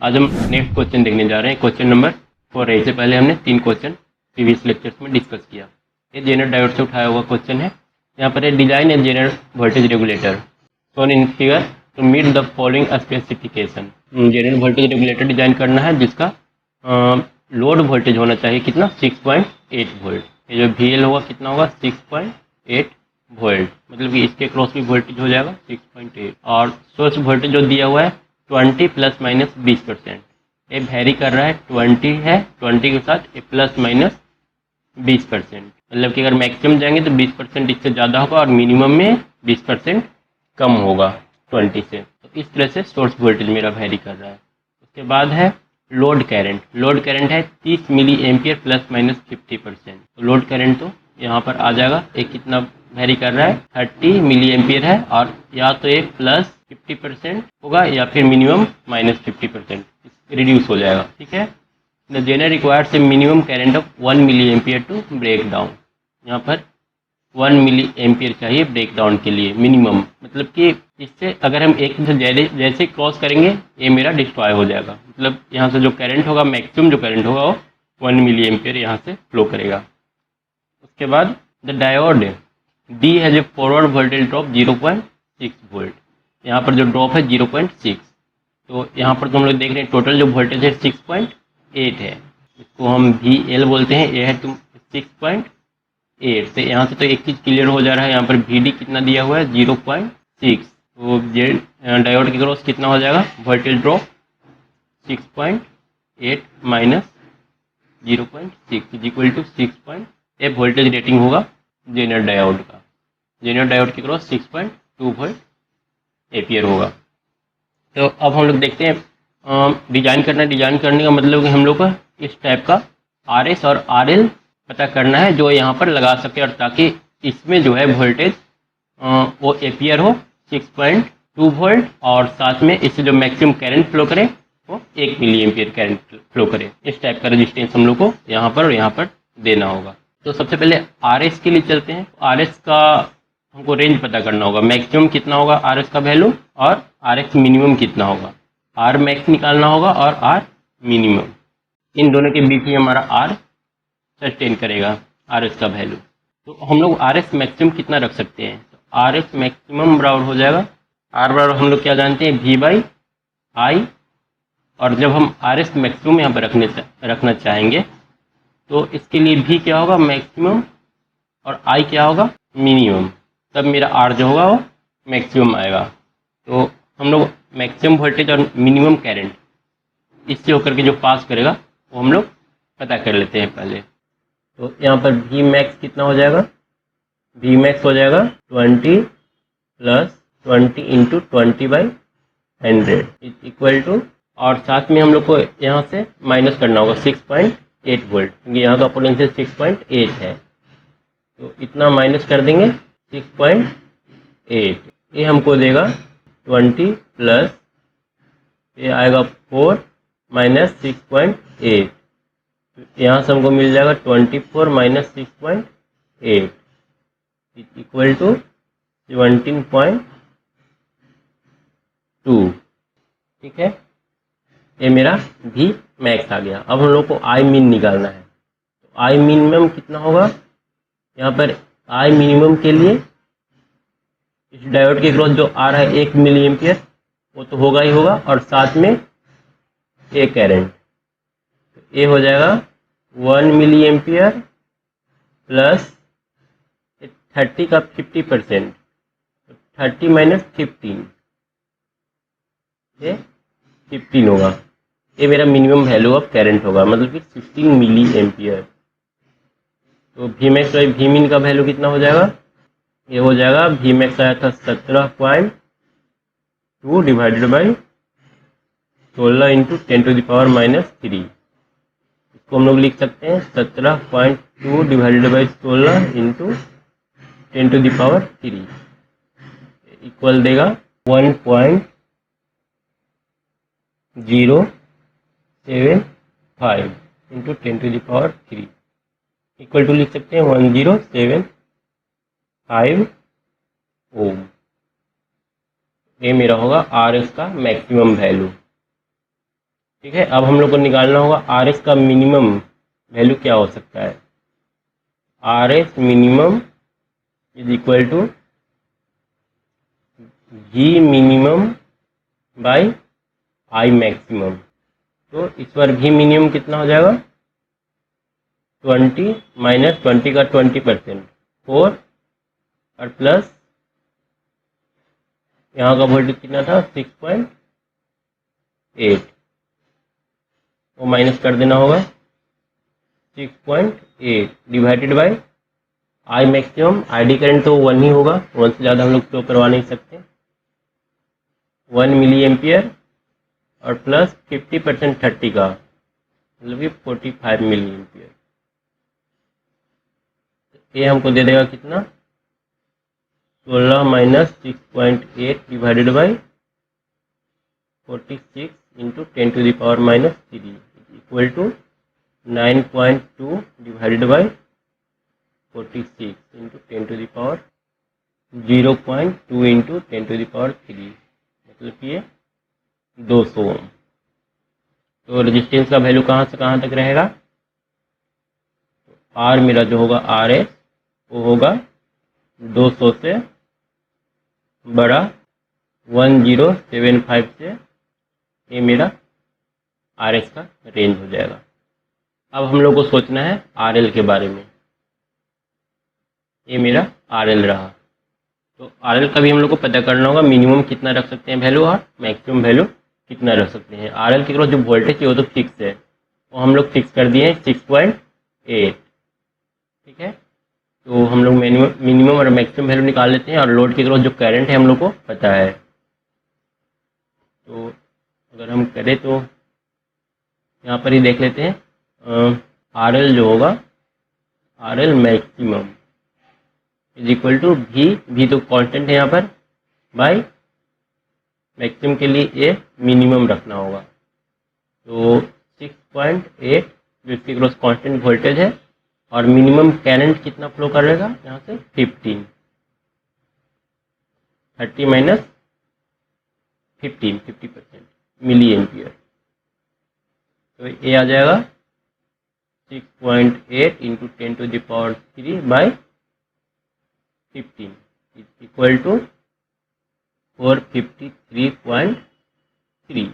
आज हम next question देखने जा रहे हैं, क्वेश्चन नंबर 4 है। इससे पहले हमने 3 क्वेश्चन प्रीवियस लेक्चर्स में डिस्कस किया। ये जेनर डायोड से उठाया हुआ क्वेश्चन है। यहाँ पर है design a Zener voltage regulator shown in figure to meet the following specification. Zener voltage regulator design करना है जिसका लोड वोल्टेज होना चाहिए कितना, 6.8 वोल्ट। ये जो VL होगा कितना होगा, 6.8 वोल्ट, मतलब कि इसके क्रॉस भी वोल्टेज हो जाएगा 6.8। और सोर्स वोल्टेज जो दिया हुआ है 20 प्लस माइनस 20%। ये वेरी कर रहा है, 20 है, 20 के साथ ये प्लस माइनस 20%, मतलब कि अगर मैक्सिमम जाएंगे तो 20% इससे ज़्यादा होगा और मिनिमम में 20% कम होगा 20 से। तो इस तरह से सोर्स वोल्टेज मेरा वेरी कर रहा है। उसके बाद है लोड करंट। लोड करंट है 30 मिली एम्पियर प्लस माइनस 50%। तो लोड करंट तो यहाँ पर आ जाएगा, एक कितना वेरी कर रहा है 30 मिली एम्पियर है, और या तो एक प्लस 50% होगा या फिर मिनिमम माइनस 50% रिड्यूस हो जाएगा। ठीक है। The Zener requires a minimum current of 1 milliampere to break down. यहाँ पर 1 मिली एम्पियर चाहिए ब्रेक डाउन के लिए मिनिमम, मतलब कि इससे अगर हम एक से जैसे क्रॉस करेंगे ये मेरा डिस्ट्रॉय हो जाएगा। मतलब यहाँ से जो करंट होगा, मैक्सिमम जो करंट होगा वो 1 मिली एम्पियर यहाँ से फ्लो करेगा। उसके बाद the diode D has a forward voltage drop 0.6 volt. यहाँ पर जो ड्रॉप है 0.6, तो यहाँ पर तो हम लोग देख रहे हैं टोटल जो वोल्टेज है 6.8 है। इसको हम VL बोलते हैं, ये है तुम 6.8 से। यहाँ से तो एक चीज़ क्लियर हो जा रहा है, यहाँ पर VD कितना दिया हुआ है 0.6, तो डायोड की क्रॉस कितना हो जाएगा, voltage drop 6.8 minus 0.6 is equal to 6. Voltage rating होगा जेनर डायोड का। जेनर डायोड की क्रॉस 6.2 वोल्ट एपियर होगा। तो अब हम लोग देखते हैं डिजाइन करना। डिजाइन करने का मतलब कि हम लोग को इस टाइप का RS और RL पता करना है जो यहाँ पर लगा सके, और ताकि इसमें जो है वोल्टेज वो एपियर हो 6.2 वोल्ट, और साथ में इससे जो मैक्सिमम करंट फ्लो करे वो 1 मिली एम्पियर करंट फ्लो करे। इस टाइप का रेजिस्टेंस हम लोग को यहाँ पर और यहाँ पर देना होगा। तो सबसे पहले RS के लिए चलते हैं। RS का हमको रेंज पता करना होगा, मैक्सिमम कितना होगा RS का वैल्यू और RX मिनिमम कितना होगा। R मैक्स निकालना होगा और R मिनिमम, इन दोनों के बीच में हमारा R सस्टेन करेगा RS का वैल्यू। तो हम लोग RS मैक्सिमम कितना रख सकते हैं, तो RS मैक्सिमम बराबर हो जाएगा, R बराबर हम लोग क्या जानते हैं V/I, और जब हम RS मैक्सिमम यहाँ पर रखना चाहेंगे तो इसके लिए V क्या होगा, मैक्सिमम, और I क्या होगा, मिनिमम, तब मेरा R जो होगा वो मैक्सिमम आएगा। तो हम लोग मैक्सिमम वोल्टेज और मिनिमम करंट इससे होकर के जो पास करेगा वो हम लोग पता कर लेते हैं पहले। तो यहाँ पर V मैक्स कितना हो जाएगा, V मैक्स हो जाएगा 20 plus 20 into 20/100 is equal to, और साथ में हम लोग को यहाँ से माइनस करना होगा 6.8 वोल्ट, क्योंकि यहाँ का पोटेंशियल 6.8 है, तो इतना माइनस कर देंगे 6.8। ये हमको देगा 20 प्लस ये आएगा 4 माइनस 6.8, यहाँ से हमको मिल जाएगा 24 माइनस 6.8 इक्वल टू 17.2। ठीक है, ये मेरा V मैक्स आ गया। अब हम लोग को I मिन निकालना है। तो I मिनिमम कितना होगा, यहाँ पर I मिनिमम के लिए इस डायोड के क्रॉस जो आ रहा है 1 मिली एम्पियर वो तो होगा ही होगा, और साथ में ये करंट, तो ये हो जाएगा 1 मिली एम्पियर प्लस 30 का 50%, 30 माइनस 15, ये 15 होगा। ये मेरा मिनिमम वैल्यू ऑफ करंट होगा, मतलब कि 15 मिली एम्पियर। तो V मैक्स बाई V मिन का वैल्यू कितना हो जाएगा, ये हो जाएगा V मैक्स आया था 17.2 डिवाइडेड बाई 16 इंटू 10⁻³ इसको हम लोग लिख सकते हैं 17.2 डिवाइडेड बाई 16 इंटू 10⁻³ इक्वल देगा 1.075 इंटू 10⁻³ इक्वल टू लिख सकते हैं 1075 ओम। ये मेरा होगा RS का मैक्सिमम वैल्यू। ठीक है, अब हम लोग को निकालना होगा आर एस का मिनिमम वैल्यू क्या हो सकता है। R S minimum is equal to G minimum by I maximum. तो इस बार भी मिनिमम कितना हो जाएगा, 20 माइनस 20 का 20%, 4 और प्लस यहाँ का वोल्टेज कितना था 6.8, वो माइनस कर देना होगा 6.8 divided bye I maximum. ID current तो 1 ही होगा, 1 से ज़्यादा हम लोग फ्लो करवा नहीं सकते, 1 मिली एम्पियर और प्लस 50% 30 का मतलब कि 45 मिली एम्पियर। ये हमको दे देगा कितना 16 minus 6.8 divided by 46 into 10 to the power minus 3 equal to 9.2 divided by 46 into 10 to the power 0.2 into 10 to the power 3 मतलब कि ये 200 ओम। तो रेजिस्टेंस का वैल्यू कहाँ से कहाँ तक रहेगा, आर मेरा जो होगा आर एस वो होगा 200 से बड़ा 1075 से, ये मेरा आर एस का रेंज हो जाएगा। अब हम लोग को सोचना है आर एल के बारे में। ये मेरा आर एल रहा, तो आर एल का भी हम लोग को पता करना होगा मिनिमम कितना रख सकते हैं वैल्यू और मैक्सिमम वैल्यू कितना रख सकते हैं। आर एल की जो वोल्टेज है वो तो फिक्स है, वो हम लोग फिक्स कर दिए हैं 6.8। ठीक है, तो हम लोग मिनिमम और मैक्सिमम वैल्यू निकाल लेते हैं और लोड के जो करंट है हम लोग को पता है। तो अगर हम करें तो यहाँ पर ही देख लेते हैं, आर एल जो होगा R L maximum is equal to भी तो कांस्टेंट है यहाँ पर, बाय मैक्सिमम के लिए ये मिनिमम रखना होगा। तो 6.8 जो इसके क्रॉस कांस्टेंट वोल्टेज है और मिनिमम करंट कितना फ्लो करेगा यहाँ से 15, 30 माइनस 50% मिली एम्पियर। तो ये आ जाएगा 6.8 into 10 to the power 3 by 15 is equal to 453.3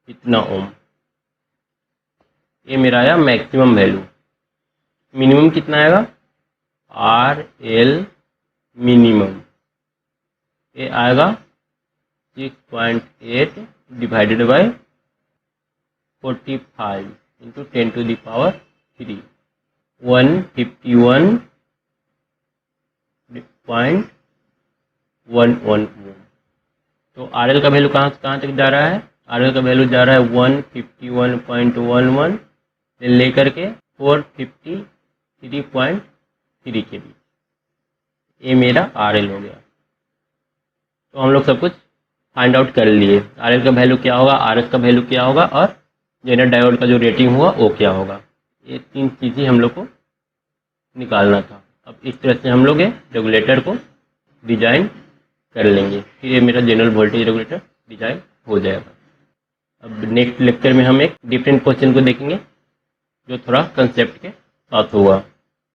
इतना ओम। ये मेरा आया मैक्सिमम वैल्यू। मिनिमम कितना आएगा, आर एल मिनिमम ये आएगा 6.8 divided by 45 into 10 to the power 3 151.11 ohm. तो आर एल का वैल्यू कहाँ से कहाँ तक जा रहा है, आर एल का वैल्यू जा रहा है 151.11 से लेकर के 453.3 के बीच। ये मेरा आर एल हो गया। तो हम लोग सब कुछ फाइंड आउट कर लिए, आर एल का वैल्यू क्या होगा, आर एस का वैल्यू क्या होगा और जेनर डायोड का जो रेटिंग हुआ वो क्या होगा। ये 3 चीज़ें हम लोग को निकालना था। अब इस तरह से हम लोग ये रेगुलेटर को डिजाइन कर लेंगे, फिर ये मेरा जनरल वोल्टेज रेगुलेटर डिजाइन हो जाएगा। अब नेक्स्ट लेक्चर में हम एक डिफरेंट क्वेश्चन को देखेंगे जो थोड़ा कंसेप्ट के साथ होगा।